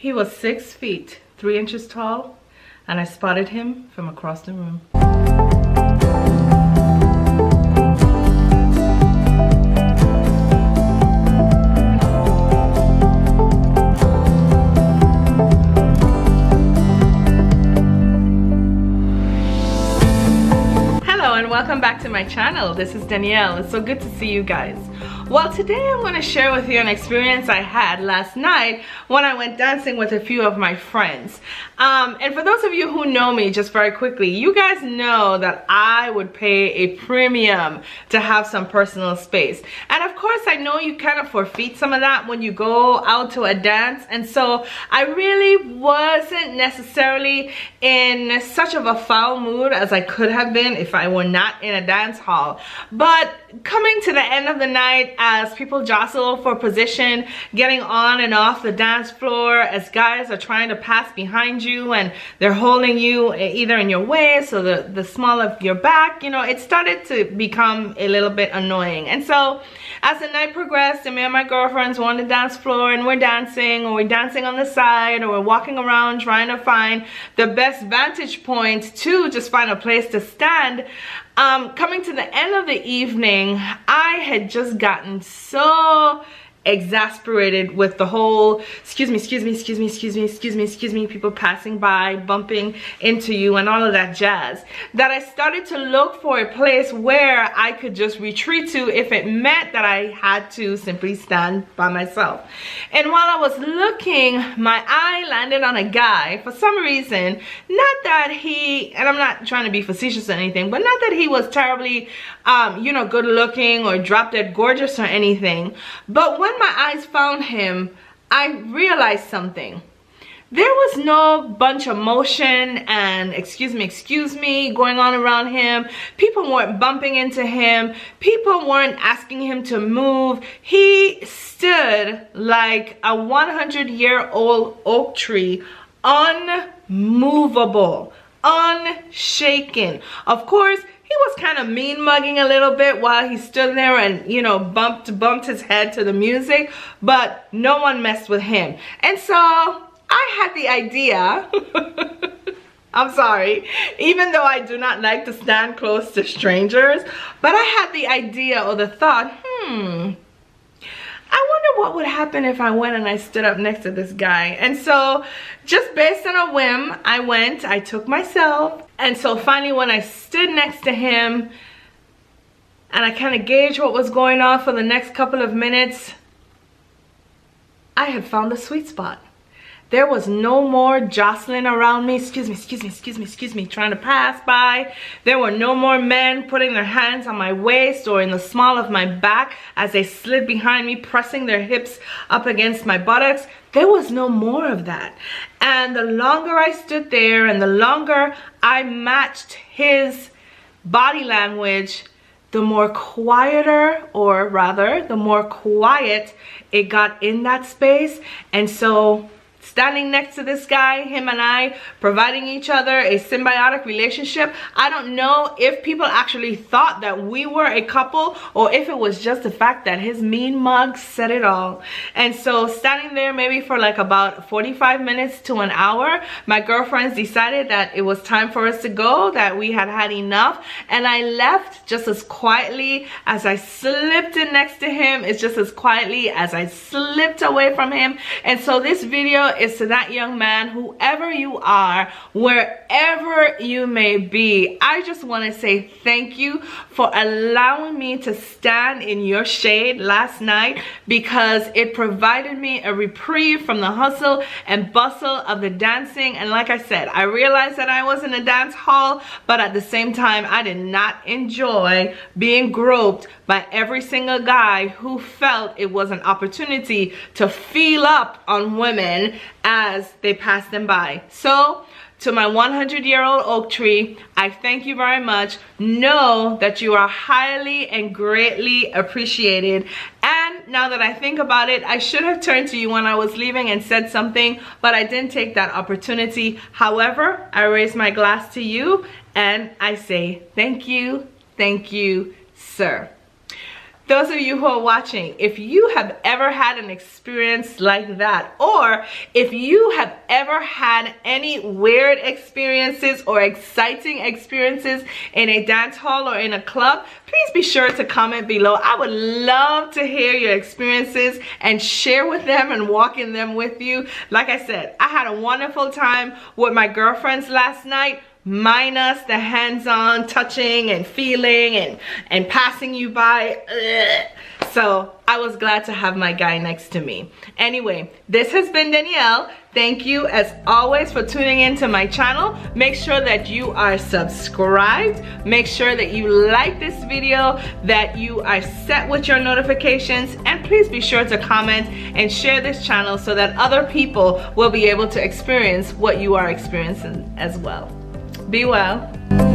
He was 6 feet, 3 inches tall, and I spotted him from across the room. Hello and welcome back to my channel. This is Danielle. It's so good to see you guys. Well, today I'm going to share with you an experience I had last night when I went dancing with a few of my friends. And for those of you who know me, just very quickly, you guys know that I would pay a premium to have some personal space. And of course, I know you kind of forfeit some of that when you go out to a dance. And so I really wasn't necessarily in such of a foul mood as I could have been if I were not in a dance hall. But coming to the end of the night, as people jostle for position, getting on and off the dance floor, as guys are trying to pass behind you and they're holding you either in your waist or the small of your back, you know, it started to become a little bit annoying. And so as the night progressed and me and my girlfriends were on the dance floor and we're dancing, or we're dancing on the side, or we're walking around trying to find the best vantage point to just find a place to stand, coming to the end of the evening, I had just gotten so exasperated with the whole excuse me, people passing by, bumping into you and all of that jazz, that I started to look for a place where I could just retreat to if it meant that I had to simply stand by myself. And while I was looking, my eye landed on a guy for some reason. Not that he, and I'm not trying to be facetious or anything, but not that he was terribly you know, good looking or drop dead gorgeous or anything. But when my eyes found him, I realized something. There was no bunch of motion and excuse me going on around him. People weren't bumping into him. People weren't asking him to move. He stood like a 100-year-old oak tree, unmovable, unshaken. Of course, he was kind of mean mugging a little bit while he stood there and, you know, bumped his head to the music, but no one messed with him. And so I had the idea, I'm sorry, even though I do not like to stand close to strangers, but I had the idea or the thought, I wonder what would happen if I went and I stood up next to this guy. And so just based on a whim, I took myself. And so finally when I stood next to him and I kind of gauged what was going on for the next couple of minutes, I had found the sweet spot. There was no more jostling around me, excuse me, trying to pass by. There were no more men putting their hands on my waist or in the small of my back as they slid behind me, pressing their hips up against my buttocks. There was no more of that. And the longer I stood there and the longer I matched his body language, the more quieter, or rather, the more quiet it got in that space. And so standing next to this guy, him and I, providing each other a symbiotic relationship. I don't know if people actually thought that we were a couple or if it was just the fact that his mean mug said it all. And so standing there maybe for like about 45 minutes to an hour, my girlfriends decided that it was time for us to go, that we had had enough. And I left just as quietly as I slipped in next to him. It's just as quietly as I slipped away from him. And so this video is to that young man, whoever you are, wherever you may be. I just want to say thank you for allowing me to stand in your shade last night, because it provided me a reprieve from the hustle and bustle of the dancing. And like I said, I realized that I was in a dance hall, but at the same time, I did not enjoy being groped by every single guy who felt it was an opportunity to feel up on women as they pass them by. So to my 100-year-old oak tree, I thank you very much. Know that you are highly and greatly appreciated. And now that I think about it, I should have turned to you when I was leaving and said something, but I didn't take that opportunity. However, I raise my glass to you and I say thank you, sir. those of you who are watching, if you have ever had an experience like that, or if you have ever had any weird experiences or exciting experiences in a dance hall or in a club, please be sure to comment below. I would love to hear your experiences and share with them and walk in them with you. Like I said, I had a wonderful time with my girlfriends last night, minus the hands-on touching and feeling and passing you by. Ugh. So I was glad to have my guy next to me. Anyway, this has been Danielle. Thank you as always for tuning into my channel. Make sure that you are subscribed. Make sure that you like this video, that you are set with your notifications, and please be sure to comment and share this channel so that other people will be able to experience what you are experiencing as well. Be well.